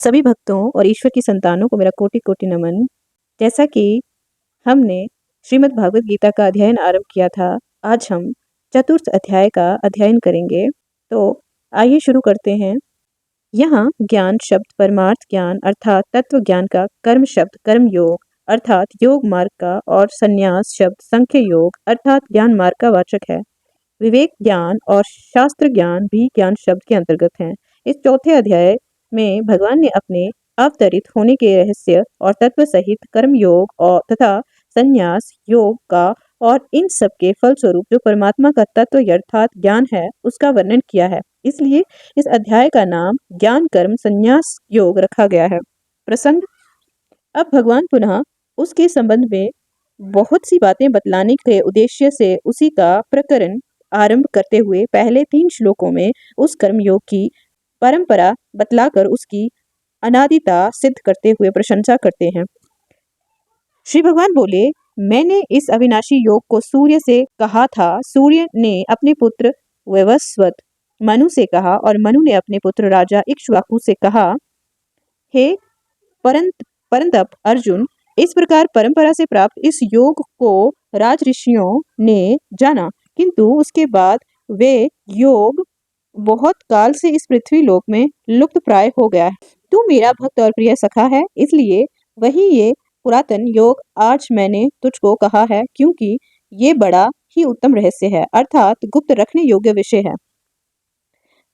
सभी भक्तों और ईश्वर की संतानों को मेरा कोटि कोटि नमन। जैसा कि हमने श्रीमद् भागवत गीता का अध्ययन आरंभ किया था, आज हम चतुर्थ अध्याय का अध्ययन करेंगे। तो आइए शुरू करते हैं। यहाँ ज्ञान शब्द परमार्थ ज्ञान अर्थात तत्व ज्ञान का, कर्म शब्द कर्म योग अर्थात योग मार्ग का और संन्यास शब्द संख्य योग अर्थात ज्ञान मार्ग का वाचक है। विवेक ज्ञान और शास्त्र ज्ञान भी ज्ञान शब्द के अंतर्गत हैं। इस चौथे अध्याय में भगवान ने अपने अवतरित होने के रहस्य और तत्व सहित कर्म योग और तथा संन्यास योग का और इन सब के फलस्वरूप जो परमात्मा का तत्व अर्थात ज्ञान है उसका वर्णन किया है। इसलिए इस अध्याय का नाम ज्ञान कर्म संन्यास योग रखा गया है। प्रसंग। अब भगवान पुनः उसके संबंध में बहुत सी बातें बतलाने के उद्देश्य से उसी का प्रकरण आरंभ करते हुए पहले 3 श्लोकों में उस कर्मयोग की परंपरा बतलाकर उसकी अनादिता सिद्ध करते हुए प्रशंसा करते हैं। श्री भगवान बोले, मैंने इस अविनाशी योग को सूर्य से कहा था। सूर्य ने अपने पुत्र वैवस्वत मनु से कहा और मनु ने अपने पुत्र राजा इक्ष्वाकु से कहा, हे परंतप अर्जुन, इस प्रकार परंपरा से प्राप्त इस योग को राज ऋषियों ने जाना, किंतु उसके बाद वे योग बहुत काल से इस पृथ्वी लोक में लुप्त प्राय हो गया है। तू मेरा भक्त और प्रिय सखा है, इसलिए वही ये पुरातन योग आज मैंने तुझको कहा है, क्योंकि ये बड़ा ही उत्तम रहस्य है अर्थात गुप्त रखने योग्य विषय है।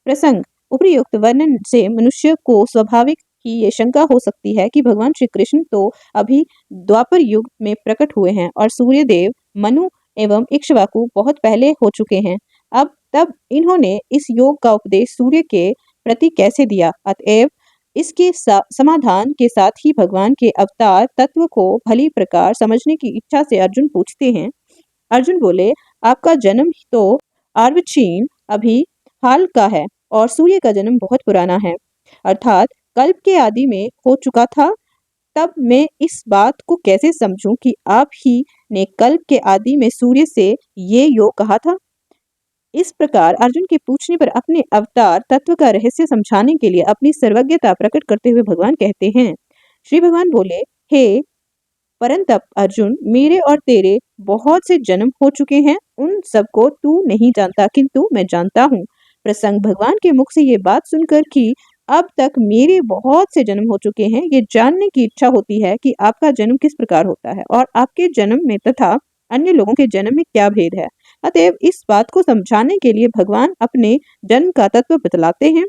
प्रसंग। उपयुक्त वर्णन से मनुष्य को स्वाभाविक ही ये शंका हो सकती है कि भगवान श्री कृष्ण तो अभी द्वापर युग में प्रकट हुए हैं और सूर्यदेव मनु एवं इक्ष्वाकु बहुत पहले हो चुके हैं। अब तब इन्होंने इस योग का उपदेश सूर्य के प्रति कैसे दिया? अतएव इसके समाधान के साथ ही भगवान के अवतार तत्व को भली प्रकार समझने की इच्छा से अर्जुन पूछते हैं। अर्जुन बोले, आपका जन्म तो अर्वाचीन अभी हाल का है और सूर्य का जन्म बहुत पुराना है, अर्थात कल्प के आदि में हो चुका था। तब मैं इस बात को कैसे समझूं कि आप ही ने कल्प के आदि में सूर्य से ये योग कहा था? इस प्रकार अर्जुन के पूछने पर अपने अवतार तत्व का रहस्य समझाने के लिए अपनी सर्वज्ञता प्रकट करते हुए भगवान कहते हैं। श्री भगवान बोले, हे परंतप अर्जुन, मेरे और तेरे बहुत से जन्म हो चुके हैं, उन सबको तू नहीं जानता, किंतु मैं जानता हूँ। प्रसंग। भगवान के मुख से ये बात सुनकर कि अब तक मेरे बहुत से जन्म हो चुके हैं, ये जानने की इच्छा होती है कि आपका जन्म किस प्रकार होता है और आपके जन्म में तथा अन्य लोगों के जन्म में क्या भेद है। अतएव इस बात को समझाने के लिए भगवान अपने जन्म का तत्व बतलाते हैं।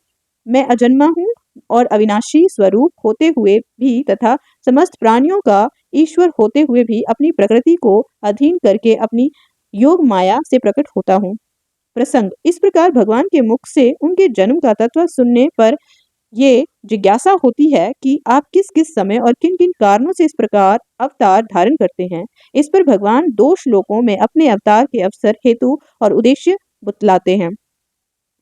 मैं अजन्मा हूँ और अविनाशी स्वरूप होते हुए भी तथा समस्त प्राणियों का ईश्वर होते हुए भी अपनी प्रकृति को अधीन करके अपनी योग माया से प्रकट होता हूँ। प्रसंग। इस प्रकार भगवान के मुख से उनके जन्म का तत्व सुनने पर ये जिज्ञासा होती है कि आप किस किस समय और किन किन कारणों से इस प्रकार अवतार धारण करते हैं। इस पर भगवान 2 श्लोकों में अपने अवतार के अवसर हेतु और उद्देश्य बतलाते हैं।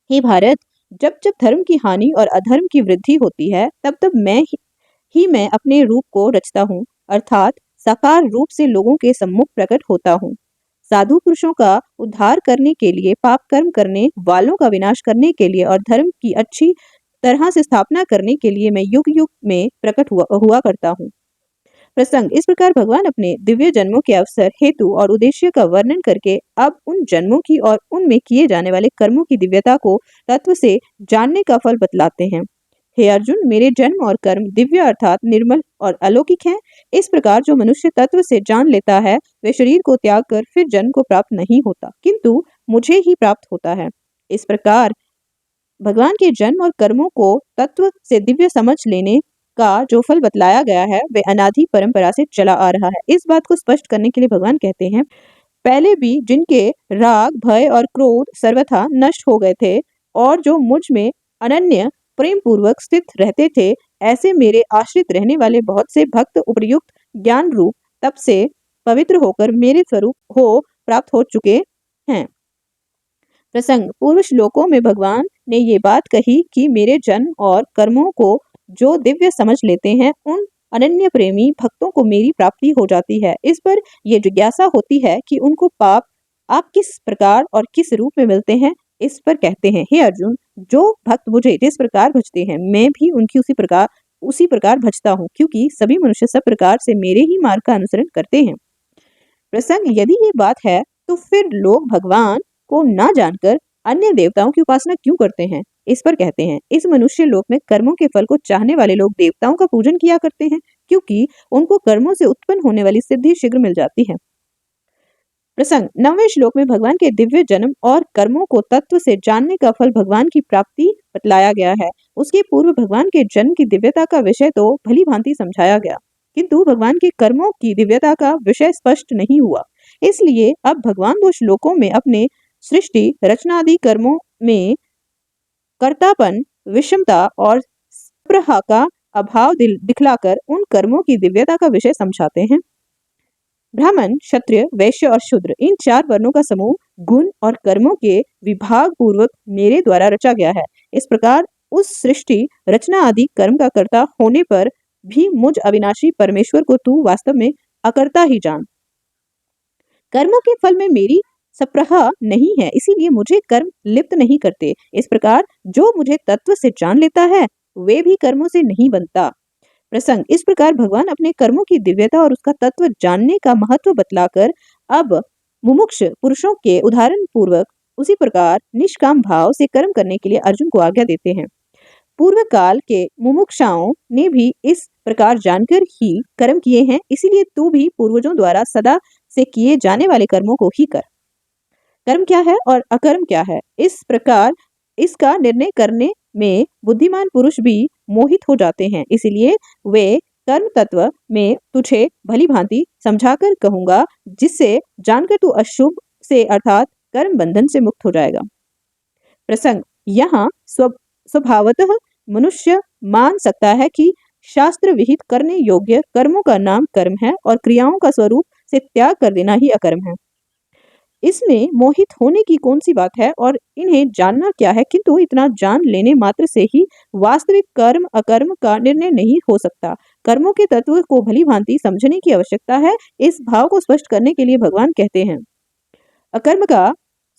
हे भारत, जब जब धर्म की हानि और अधर्म की वृद्धि होती है, तब तब मैं अपने रूप को रचता हूँ, अर्थात साकार रूप से लोगों के सम्मुख प्रकट होता हूँ। साधु पुरुषों का उद्धार करने के लिए, पाप कर्म करने वालों का विनाश करने के लिए और धर्म की अच्छी तरह से स्थापना करने के लिए मैं युग युग में प्रकट हुआ करता हूँ। प्रसंग। इस प्रकार भगवान अपने दिव्य जन्मों के अवसर हेतु और उद्देश्य का वर्णन करके अब उन जन्मों की और उनमें किए जाने वाले कर्मों की दिव्यता को तत्व से जानने का फल बतलाते हैं। हे अर्जुन, मेरे जन्म और कर्म दिव्य अर्थात निर्मल और अलौकिक हैं। इस प्रकार जो मनुष्य तत्व से जान लेता है वे शरीर को त्याग कर फिर जन्म को प्राप्त नहीं होता, किंतु मुझे ही प्राप्त होता है। इस प्रकार भगवान के जन्म और कर्मों को तत्व से दिव्य समझ लेने का जो फल बतलाया गया है वे अनादि परंपरा से चला आ रहा है। इस बात को स्पष्ट करने के लिए भगवान कहते हैं, पहले भी जिनके राग भय और क्रोध सर्वथा नष्ट हो गए थे और जो मुझ में अनन्य प्रेम पूर्वक स्थित रहते थे, ऐसे मेरे आश्रित रहने वाले बहुत से भक्त उपयुक्त ज्ञान रूप तप से पवित्र होकर मेरे स्वरूप हो प्राप्त हो चुके हैं। प्रसंग। पूर्व श्लोकों में भगवान ने ये बात कही कि मेरे जन्म और कर्मों को जो दिव्य समझ लेते हैं उन अनन्य प्रेमी भक्तों को मेरी प्राप्ति हो जाती है। इस पर यह जिज्ञासा होती है कि उनको पाप आप किस प्रकार और किस रूप में मिलते हैं। इस पर कहते हैं, हे अर्जुन, जो भक्त मुझे जिस प्रकार भजते हैं मैं भी उनकी उसी प्रकार उसी प्रकार भजता हूँ, क्योंकि सभी मनुष्य सब प्रकार से मेरे ही मार्ग का अनुसरण करते हैं। प्रसंग, यदि ये बात है तो फिर लोग भगवान को ना जानकर अन्य देवताओं की उपासना क्यों करते हैं? इस पर कहते हैं, इस मनुष्य लोक में कर्मों के फल को चाहने वाले लोग देवताओं का पूजन किया करते हैं, क्योंकि उनको कर्मों से उत्पन्न होने वाली सिद्धि शीघ्र मिल जाती है। प्रसंग, 9वें श्लोक में भगवान के दिव्य जन्म और कर्मों को तत्व से जानने का फल भगवान की प्राप्ति बतलाया गया है। उसके पूर्व भगवान के जन्म की दिव्यता का विषय तो भली भांति समझाया गया, किंतु भगवान के कर्मों की दिव्यता का विषय स्पष्ट नहीं हुआ। इसलिए अब भगवान 2 श्लोकों में अपने सृष्टि रचनादि कर्मों में कर्तापन, विषमता और स्पृहा का अभाव दिखलाकर उन कर्मों की दिव्यता का विषय समझाते हैं। ब्राह्मण, क्षत्रिय, वैश्य और शूद्र, इन 4 वर्णों का समूह गुण और कर्मों के विभाग पूर्वक मेरे द्वारा रचा गया है। इस प्रकार उस सृष्टि रचना आदि कर्म का कर्ता होने पर भी मुझ अविनाशी परमेश्वर को तू वास्तव में अकर्ता ही जान। कर्मों के फल में मेरी सप्रहा नहीं है, इसीलिए मुझे कर्म लिप्त नहीं करते। इस प्रकार जो मुझे तत्व से जान लेता है वे भी कर्मों से नहीं बनता। प्रसंग, इस प्रकार भगवान अपने कर्मों की दिव्यता और उसका तत्व जानने का महत्व बतलाकर अब मुमुक्ष पुरुषों के उदाहरण पूर्वक उसी प्रकार निष्काम भाव से कर्म करने के लिए अर्जुन को आज्ञा देते हैं। पूर्व काल के मुमुक्षाओं ने भी इस प्रकार जानकर ही कर्म किए हैं, इसीलिए तू भी पूर्वजों द्वारा सदा से किए जाने वाले कर्मों को ही कर। कर्म क्या है और अकर्म क्या है, इस प्रकार इसका निर्णय करने में बुद्धिमान पुरुष भी मोहित हो जाते हैं। इसलिए वे कर्म तत्व में तुझे भली भांति समझाकर कहूंगा, जिससे जानकर तू अशुभ से अर्थात कर्म बंधन से मुक्त हो जाएगा। प्रसंग, यहाँ स्वभावतः मनुष्य मान सकता है कि शास्त्र विहित करने योग्य कर्मों का नाम कर्म है और क्रियाओं का स्वरूप से त्याग कर देना ही अकर्म है। इसमें मोहित होने की कौन सी बात है और इन्हें जानना क्या है, किंतु इतना जान लेने मात्र से ही वास्तविक कर्म अकर्म का निर्णय नहीं हो सकता। कर्मों के तत्व को भली भांति समझने की आवश्यकता है। इस भाव को स्पष्ट करने के लिए भगवान कहते हैं, अकर्म का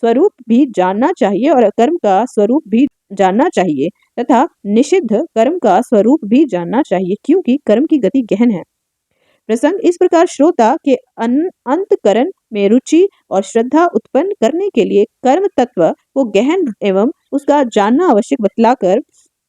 स्वरूप भी जानना चाहिए और अकर्म का स्वरूप भी जानना चाहिए तथा निषिद्ध कर्म का स्वरूप भी जानना चाहिए, क्योंकि कर्म की गति गहन है। प्रसंग, इस प्रकार श्रोता के अंतकरण में रुचि और श्रद्धा उत्पन्न करने के लिए कर्म तत्व को गहन एवं उसका जानना आवश्यक बतलाकर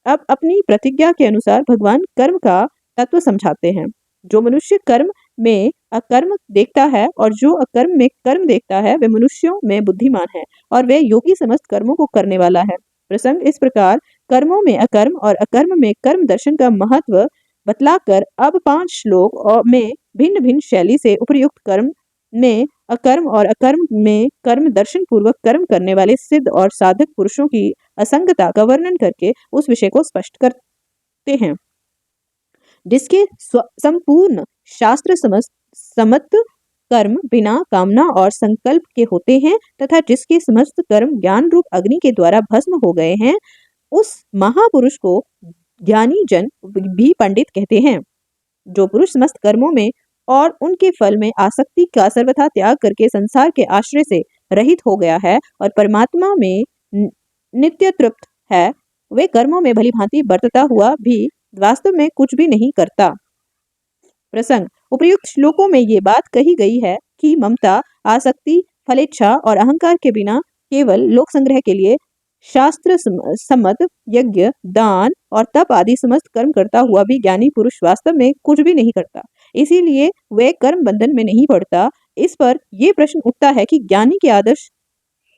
अब अपनी प्रतिज्ञा के अनुसार भगवान कर्म का तत्व समझाते हैं। जो मनुष्य कर्म में अकर्म देखता है और जो अकर्म में कर्म देखता है वे मनुष्यों में बुद्धिमान है और वे योगी समस्त कर्मों को करने वाला है। प्रसंग, इस प्रकार कर्मों में अकर्म और अकर्म में कर्म दर्शन का महत्व बतलाकर अब 5 श्लोक में भिन्न भिन्न शैली से उपयुक्त कर्म में अकर्म और अकर्म में कर्म दर्शन पूर्वक कर्म करने वाले सिद्ध और साधक पुरुषों की असंगता का वर्णन करके उस विषय को स्पष्ट करते हैं, जिसके संपूर्ण शास्त्र समस्त कर्म बिना कामना और संकल्प के होते हैं तथा जिसके समस्त कर्म ज्ञान रूप अग्नि के द्वारा भस्म हो गए हैं, उस महापुरुष को ज्ञानी जन भी पंडित कहते हैं। जो पुरुष समस्त कर्मों में और उनके फल में आसक्ति का सर्वथा त्याग करके संसार के आश्रय से रहित हो गया है और परमात्मा में नित्य तृप्त है, वे कर्मों में भली भांति बरतता हुआ भी वास्तव में कुछ भी नहीं करता। प्रसंग, उपर्युक्त श्लोकों में ये बात कही गई है कि ममता, आसक्ति, फलेच्छा और अहंकार के बिना केवल लोक संग्रह के लिए शास्त्र सम्मत यज्ञ, दान और तप आदि समस्त कर्म करता हुआ भी ज्ञानी पुरुष वास्तव में कुछ भी नहीं करता, इसीलिए वह कर्म बंधन में नहीं पड़ता। इस पर यह प्रश्न उठता है कि ज्ञानी के आदर्श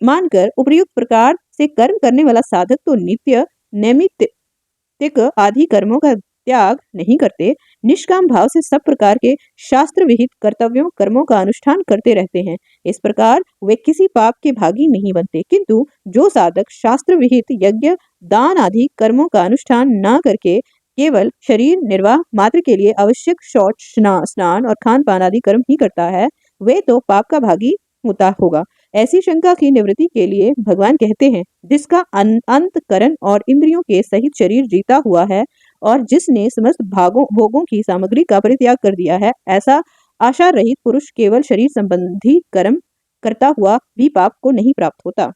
मानकर उपयुक्त प्रकार से कर्म करने वाला साधक तो नित्य नैमित्तिक आदि कर्मों का त्याग नहीं करते, निष्काम भाव से सब प्रकार के शास्त्र विहित कर्तव्यों कर्मों का अनुष्ठान करते रहते हैं। इस प्रकार वे किसी पाप के भागी नहीं बनते, किंतु जो साधक शास्त्र विहित यज्ञ, दान आदि कर्मों का अनुष्ठान न करके केवल शरीर निर्वाह मात्र के लिए आवश्यक शौच, स्नान और खान पान आदि कर्म ही करता है, वे तो पाप का भागी होता होगा। ऐसी शंका की निवृत्ति के लिए भगवान कहते हैं, जिसका अंतकरण और इंद्रियों के सहित शरीर जीता हुआ है और जिसने समस्त भोगों की सामग्री का परित्याग कर दिया है, ऐसा आशा रहित पुरुष केवल शरीर संबंधी कर्म करता हुआ भी पाप को नहीं प्राप्त होता।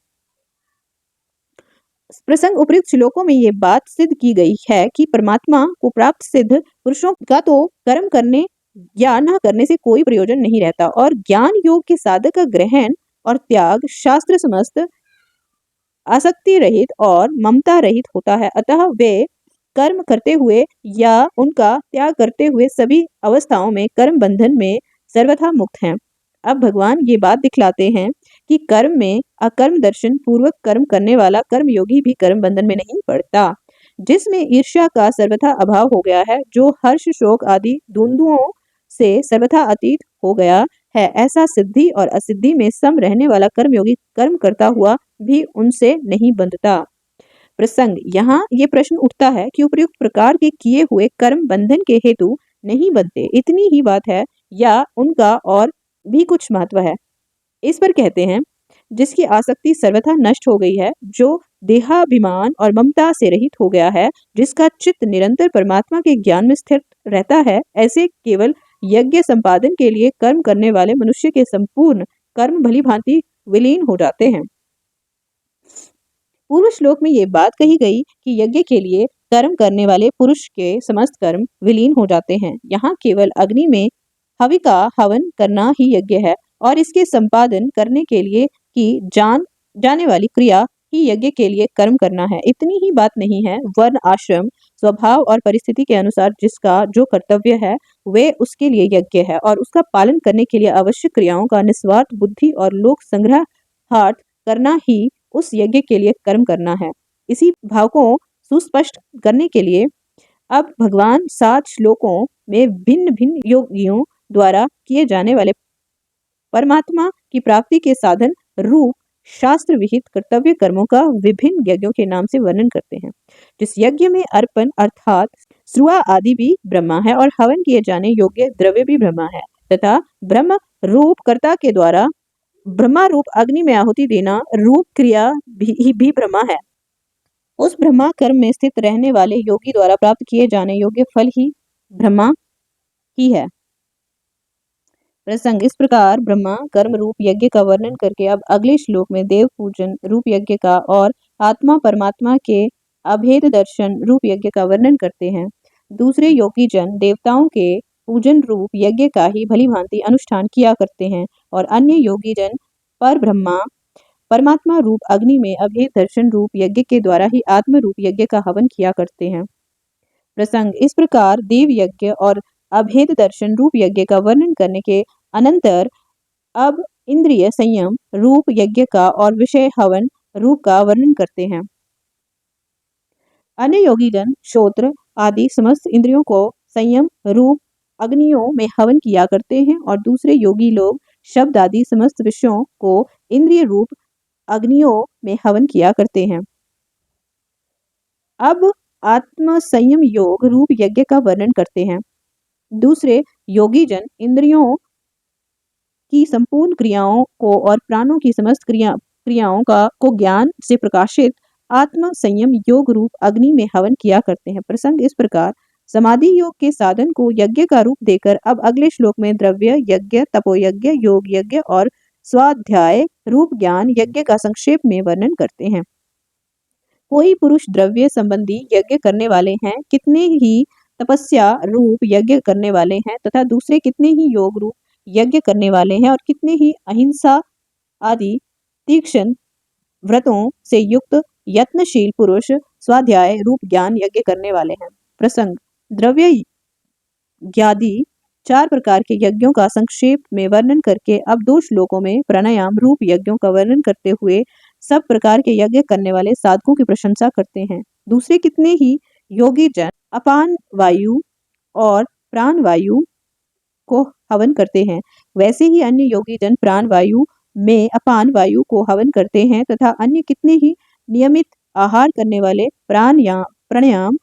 प्रसंग उपयुक्त श्लोकों में ये बात सिद्ध की गई है कि परमात्मा को प्राप्त सिद्ध पुरुषों का तो कर्म करने या न करने से कोई प्रयोजन नहीं रहता और ज्ञान योग के साधक का ग्रहण और त्याग शास्त्र समस्त आसक्ति रहित और ममता रहित होता है। अतः वे कर्म करते हुए या उनका त्याग करते हुए सभी अवस्थाओं में कर्म बंधन में सर्वथा मुक्त हैं। अब भगवान ये बात दिखलाते हैं कि कर्म में अकर्म दर्शन पूर्वक कर्म करने वाला कर्म योगी भी कर्म बंधन में नहीं पड़ता, जिसमें ईर्ष्या का सर्वथा अभाव हो गया है, जो हर्ष शोक आदि द्वंद्वों से सर्वथा अतीत हो गया है, ऐसा सिद्धि और असिद्धि में सम रहने वाला कर्मयोगी कर्म करता हुआ भी उनसे नहीं बंधता। प्रसंग यहाँ ये प्रश्न उठता है कि उपयुक्त प्रकार के किए हुए कर्म बंधन के हेतु नहीं बनते, इतनी ही बात है या उनका और भी कुछ महत्व है? इस पर कहते हैं, जिसकी आसक्ति सर्वथा नष्ट हो गई है, जो देहाभिमान और ममता से रहित हो गया है, जिसका चित्त निरंतर परमात्मा के ज्ञान में स्थिर रहता है, ऐसे केवल यज्ञ संपादन के लिए कर्म करने वाले मनुष्य के संपूर्ण कर्म भली भांति विलीन हो जाते हैं। पूर्व श्लोक में ये बात कही गई कि यज्ञ के लिए कर्म करने वाले पुरुष के समस्त कर्म विलीन हो जाते हैं। यहाँ केवल अग्नि में हवि का हवन करना ही यज्ञ है और इसके संपादन करने के लिए की जाने वाली क्रिया ही यज्ञ के लिए कर्म करना है। इतनी ही बात नहीं है, वर्ण आश्रम स्वभाव और परिस्थिति के अनुसार जिसका जो कर्तव्य है वे उसके लिए यज्ञ है और उसका पालन करने के लिए आवश्यक क्रियाओं का निस्वार्थ बुद्धि और लोक संग्रहार्थ करना ही उस यज्ञ के लिए कर्म करना है। इसी भाव को सुस्पष्ट करने के लिए अब भगवान 7 श्लोकों में भिन्न भिन्न योगियों द्वारा किए जाने वाले परमात्मा की प्राप्ति के साधन रूप शास्त्र विहित कर्तव्य कर्मों का विभिन्न यज्ञों के नाम से वर्णन करते हैं। जिस यज्ञ में अर्पण अर्थात श्रुआ आदि भी ब्रह्मा है और हवन किए जाने योग्य द्रव्य भी ब्रह्मा है तथा ब्रह्म रूप कर्ता के द्वारा ब्रह्मा रूप अग्नि में आहुति देना रूप क्रिया भी ब्रह्मा है। उस ब्रह्मा कर्म में स्थित रहने वाले योगी द्वारा प्राप्त किए जाने योग्य फल ही ब्रह्मा ही है। प्रसंग इस प्रकार ब्रह्मा कर्म रूप यज्ञ का वर्णन करके अब अगले श्लोक में देव पूजन रूप यज्ञ का और आत्मा परमात्मा के अभेद दर्शन रूप यज्ञ का वर्णन करते हैं। दूसरे योगी जन देवताओं के पूजन रूप यज्ञ का ही भली भांति अनुष्ठान किया करते हैं और अन्य योगी जन पर ब्रह्मा परमात्मा रूप अग्नि में अभेद दर्शन रूप यज्ञ के द्वारा ही आत्म रूप यज्ञ का हवन किया करते हैं। प्रसंग इस प्रकार देव यज्ञ और अभेद दर्शन रूप यज्ञ का वर्णन करने के अनंतर अब इंद्रिय संयम रूप यज्ञ का और विषय हवन रूप का वर्णन करते हैं। अन्य योगी जन श्रोत्र आदि समस्त इंद्रियों को संयम रूप अग्नियों में हवन किया करते हैं और दूसरे योगी लोग शब्द आदि समस्त विषयों को इंद्रिय रूप अग्नियों में हवन किया करते हैं। अब आत्म संयम योग रूप यज्ञ का वर्णन करते हैं। दूसरे योगी जन इंद्रियों की संपूर्ण क्रियाओं को और प्राणों की समस्त क्रियाओं को ज्ञान से प्रकाशित आत्म संयम योग रूप अग्नि में हवन किया करते हैं। प्रसंग इस प्रकार समाधि योग के साधन को यज्ञ का रूप देकर अब अगले श्लोक में द्रव्य यज्ञ तपोयज्ञ योग यज्ञ और स्वाध्याय रूप ज्ञान यज्ञ का संक्षेप में वर्णन करते हैं। कोई पुरुष द्रव्य संबंधी यज्ञ करने वाले हैं, कितने ही तपस्या रूप यज्ञ करने वाले हैं तथा दूसरे कितने ही योग रूप यज्ञ करने वाले हैं और कितने ही अहिंसा आदि तीक्ष्ण व्रतों से युक्त यत्नशील पुरुष स्वाध्याय रूप ज्ञान यज्ञ करने वाले हैं। प्रसंग द्रव्य ज्ञादि 4 प्रकार के यज्ञों का संक्षेप में वर्णन करके अब 2 श्लोकों में प्राणायाम रूप यज्ञों का वर्णन करते हुए सब प्रकार के यज्ञ करने वाले साधकों की प्रशंसा करते हैं। दूसरे कितने ही योगी जन अपान वायु और प्राण वायु को हवन करते हैं, वैसे ही अन्य योगी जन प्राण वायु में अपान वायु को हवन करते हैं तथा अन्य कितने ही नियमित आहार करने वाले प्राणायाम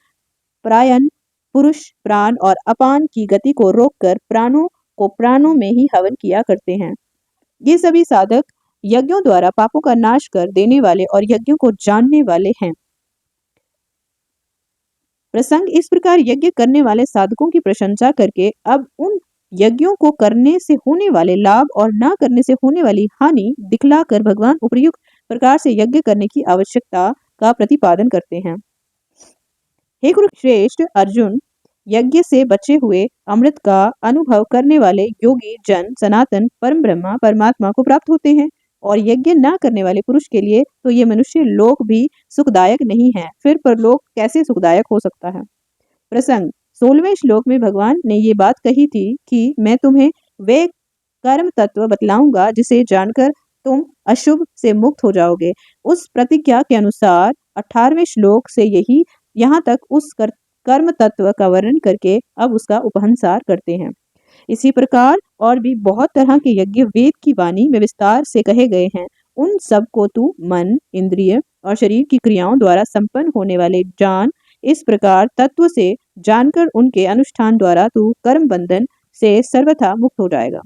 प्रायन पुरुष प्राण और अपान की गति को रोककर प्राणों को प्राणों में ही हवन किया करते हैं। ये सभी साधक यज्ञों द्वारा पापों का नाश कर देने वाले और यज्ञों को जानने वाले हैं। प्रसंग इस प्रकार यज्ञ करने वाले साधकों की प्रशंसा करके अब उन यज्ञों को करने से होने वाले लाभ और ना करने से होने वाली हानि दिखलाकर भगवान उपयुक्त प्रकार से यज्ञ करने की आवश्यकता का प्रतिपादन करते हैं। हे कुरुश्रेष्ठ अर्जुन, यज्ञ से बचे हुए अमृत का अनुभव करने वाले योगी जन सनातन परम ब्रह्मा परमात्मा को प्राप्त होते हैं, और यज्ञ न करने वाले पुरुष के लिए तो ये मनुष्य लोक भी सुखदायक नहीं है, फिर परलोक कैसे सुखदायक हो सकता है। प्रसंग 16वें श्लोक में भगवान ने ये बात कही थी कि मैं तुम्हें वे कर्म तत्व बतलाऊंगा जिसे जानकर तुम अशुभ से मुक्त हो जाओगे। उस प्रतिज्ञा के अनुसार 18वें श्लोक से यही यहाँ तक उस कर्म तत्व का वर्णन करके अब उसका उपसंहार करते हैं। इसी प्रकार और भी बहुत तरह के यज्ञ वेद की वाणी में विस्तार से कहे गए हैं। उन सब को तू मन, इंद्रिय और शरीर की क्रियाओं द्वारा संपन्न होने वाले जान। इस प्रकार तत्व से जानकर उनके अनुष्ठान द्वारा तू कर्म बंधन से सर्वथा मुक्त हो जाएगा।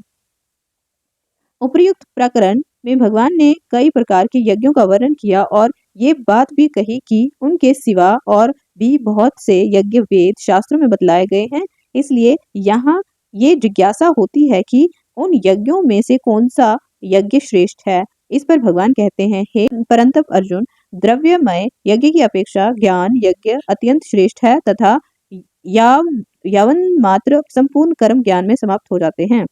उपर्युक्त प्रकरण में भगवान ने कई प्रकार के यज्ञों का वर्णन किया और ये बात भी कही कि उनके सिवा और भी बहुत से यज्ञ वेद शास्त्रों में बतलाए गए हैं। इसलिए यहाँ ये जिज्ञासा होती है कि उन यज्ञों में से कौन सा यज्ञ श्रेष्ठ है। इस पर भगवान कहते हैं, हे परंतप अर्जुन, द्रव्यमय यज्ञ की अपेक्षा ज्ञान यज्ञ अत्यंत श्रेष्ठ है तथा यावन मात्र संपूर्ण कर्म ज्ञान में समाप्त हो जाते हैं।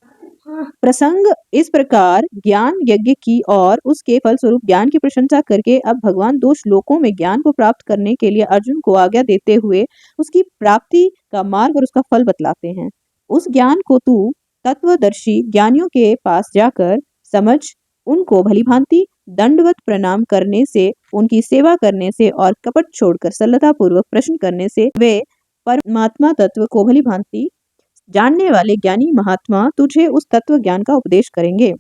प्रसंग इस प्रकार ज्ञान यज्ञ की और उसके फलस्वरूप ज्ञान की प्रशंसा करके अब भगवान 2 श्लोकों में ज्ञान को प्राप्त करने के लिए अर्जुन को आज्ञा देते हुए उसकी प्राप्ति का मार्ग और उसका फल बतलाते हैं। उस ज्ञान को तू तत्वदर्शी ज्ञानियों के पास जाकर समझ, उनको भली भांति दंडवत प्रणाम करने से, उनकी सेवा करने से और कपट छोड़कर सरलता पूर्वक प्रश्न करने से वे परमात्मा तत्व को भली भांति जानने वाले ज्ञानी महात्मा तुझे उस तत्व ज्ञान का उपदेश करेंगे,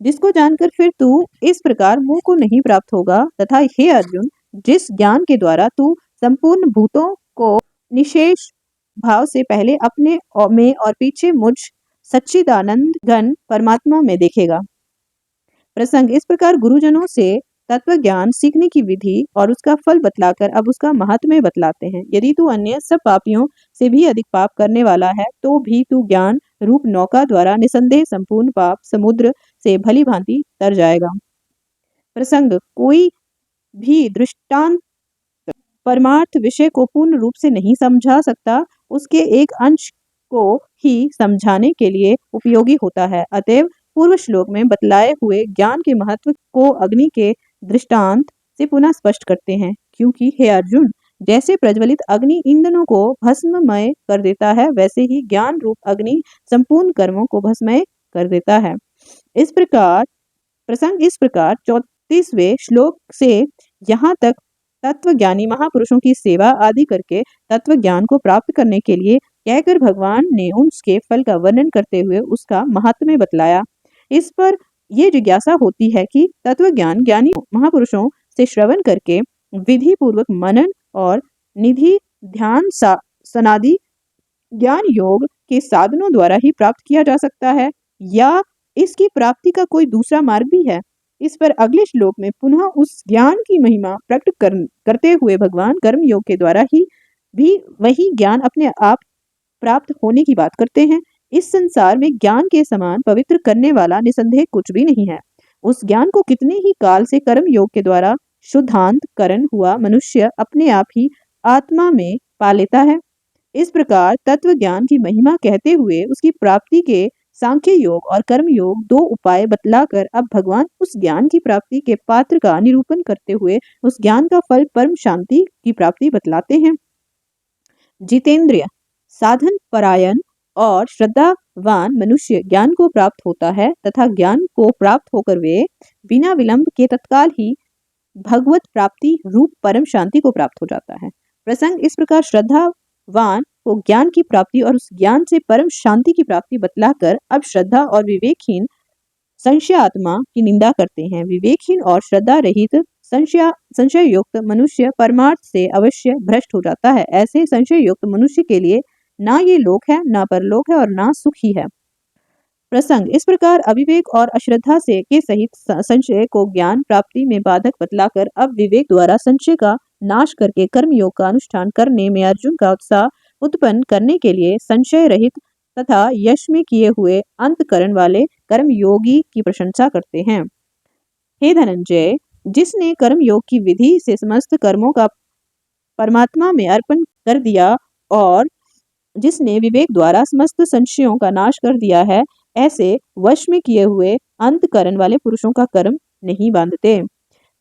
जिसको जानकर फिर तू इस प्रकार मोह को नहीं प्राप्त होगा। तथा हे अर्जुन, जिस ज्ञान के द्वारा तू संपूर्ण भूतों को निशेष भाव से पहले अपने में और पीछे मुझ सच्चिदानंद घन परमात्मा में देखेगा। प्रसंग इस प्रकार गुरुजनों से तत्व ज्ञान सीखने की विधि और उसका फल बतलाकर अब उसका महात्म्य बतलाते हैं। यदि तू अन्य सब पापियों से भी अधिक पाप करने वाला है तो भी तू ज्ञान रूप नौका द्वारा निसंदेह संपूर्ण पाप समुद्र से भली भांति तर जाएगा। प्रसंग कोई भी दृष्टांत परमार्थ विषय को पूर्ण रूप से नहीं समझा सकता, उसके एक अंश को ही समझाने के लिए उपयोगी होता है। अतएव पूर्व श्लोक में बतलाए हुए ज्ञान के महत्व को अग्नि के दृष्टांत से पुनः स्पष्ट करते हैं, क्योंकि हे अर्जुन, जैसे प्रज्वलित अग्नि ईंधनों को भस्ममय कर देता है, वैसे ही ज्ञान रूप अग्नि संपूर्ण कर्मों को भस्ममय कर देता है। इस प्रकार 34वें श्लोक से यहाँ तक तत्वज्ञानी महापुरुषों की सेवा आदि करके तत्व ज्ञान को प्राप्त करने के लिए कहकर भगवान ने उसके फल का वर्णन करते हुए उसका महात्म्य बतलाया। इस पर यह जिज्ञासा होती है कि तत्व ज्ञान ज्ञानी महापुरुषों से श्रवण करके विधि पूर्वक मनन और निधि ध्यान सनादि ज्ञान योग के साधनों द्वारा ही प्राप्त किया जा सकता है या इसकी प्राप्ति का कोई दूसरा मार्ग भी है। इस पर अगले श्लोक में पुनः उस ज्ञान की महिमा प्रकट करते हुए भगवान कर्म योग के द्वारा ही भी वही ज्ञान अपने आप प्राप्त होने की बात करते हैं। इस संसार में ज्ञान के समान पवित्र करने वाला निसंदेह कुछ भी नहीं है। उस ज्ञान को कितने ही काल से कर्म योग के द्वारा शुद्धांत करण हुआ मनुष्य अपने आप ही आत्मा में पा लेता है। इस प्रकार तत्व ज्ञान की महिमा कहते हुए उसकी प्राप्ति के सांख्य योग और कर्म योग 2 उपाय बतलाकर अब भगवान उस ज्ञान की प्राप्ति के पात्र का निरूपण करते हुए उस ज्ञान का फल परम शांति की प्राप्ति बतलाते हैं। जितेंद्रिय, साधन परायण और श्रद्धावान मनुष्य ज्ञान को प्राप्त होता है तथा ज्ञान को प्राप्त होकर वे बिना विलंब के तत्काल ही भगवत प्राप्ति रूप परम शांति को प्राप्त हो जाता है। प्रसंग इस प्रकार श्रद्धावान को ज्ञान की प्राप्ति और उस ज्ञान से परम शांति की प्राप्ति बतलाकर अब श्रद्धा और विवेकहीन संशयात्मा की निंदा करते हैं। विवेकहीन और श्रद्धा रहित संशय युक्त मनुष्य परमार्थ से अवश्य भ्रष्ट हो जाता है। ऐसे संशय युक्त मनुष्य के लिए ना ये लोक है, ना परलोक है और ना सुख ही है। प्रसंग इस प्रकार अविवेक और अश्रद्धा से के सहित संशय को ज्ञान प्राप्ति में बाधक बतलाकर अब विवेक द्वारा संशय का नाश करके कर्म योग का अनुष्ठान करने में अर्जुन का उत्साह उत्पन्न करने के लिए संशय रहित तथा यश में किए हुए अंतकरण वाले कर्म योगी की प्रशंसा करते हैं। हे धनंजय, जिसने कर्म योग की विधि से समस्त कर्मों का परमात्मा में अर्पण कर दिया और जिसने विवेक द्वारा समस्त संशयों का नाश कर दिया है, ऐसे वश में किए हुए अंतःकरण वाले पुरुषों का कर्म नहीं बांधते।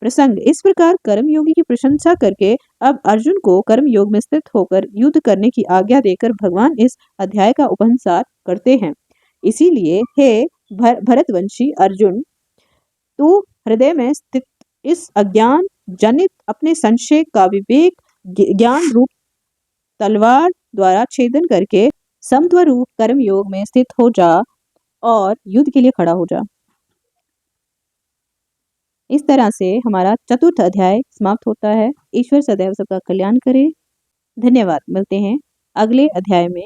प्रसंग इस प्रकार कर्म योगी की प्रशंसा करके अब अर्जुन को कर्म योग में स्थित होकर युद्ध करने की आज्ञा देकर भगवान इस अध्याय का उपसंहार करते हैं। इसीलिए हे भरतवंशी अर्जुन, तू हृदय में स्थित इस अज्ञान जनित अपने संशय का विवेक ज्ञान रूप तलवार द्वारा छेदन करके समत्वरूप कर्म योग में स्थित हो जा और युद्ध के लिए खड़ा हो जा। इस तरह से हमारा चतुर्थ अध्याय समाप्त होता है। ईश्वर सदैव सबका कल्याण करे। धन्यवाद। मिलते हैं अगले अध्याय में।